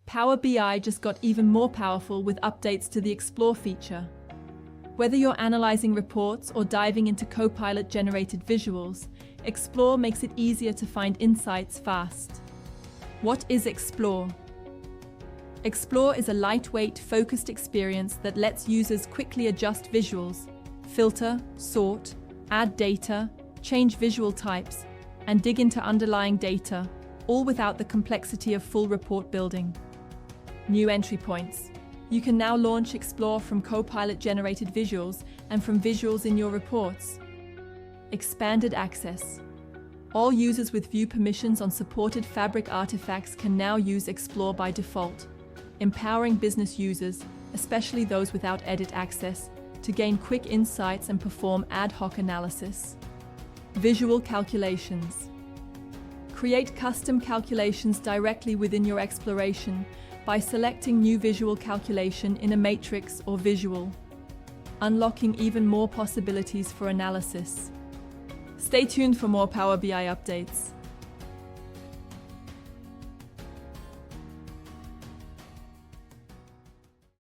Power BI just got even more powerful with updates to the Explore feature. Whether you're analyzing reports or diving into Copilot-generated visuals, Explore makes it easier to find insights fast. What is Explore? Explore is a lightweight, focused experience that lets users quickly adjust visuals, filter, sort, add data, change visual types, and dig into underlying data, all without the complexity of full report building. New entry points. You can now launch Explore from Copilot-generated visuals and from visuals in your reports. Expanded access. All users with view permissions on supported Fabric artifacts can now use Explore by default, empowering business users, especially those without edit access, to gain quick insights and perform ad hoc analysis. Visual calculations. Create custom calculations directly within your exploration by selecting New Visual Calculation in a matrix or visual, unlocking even more possibilities for analysis. Stay tuned for more Power BI updates.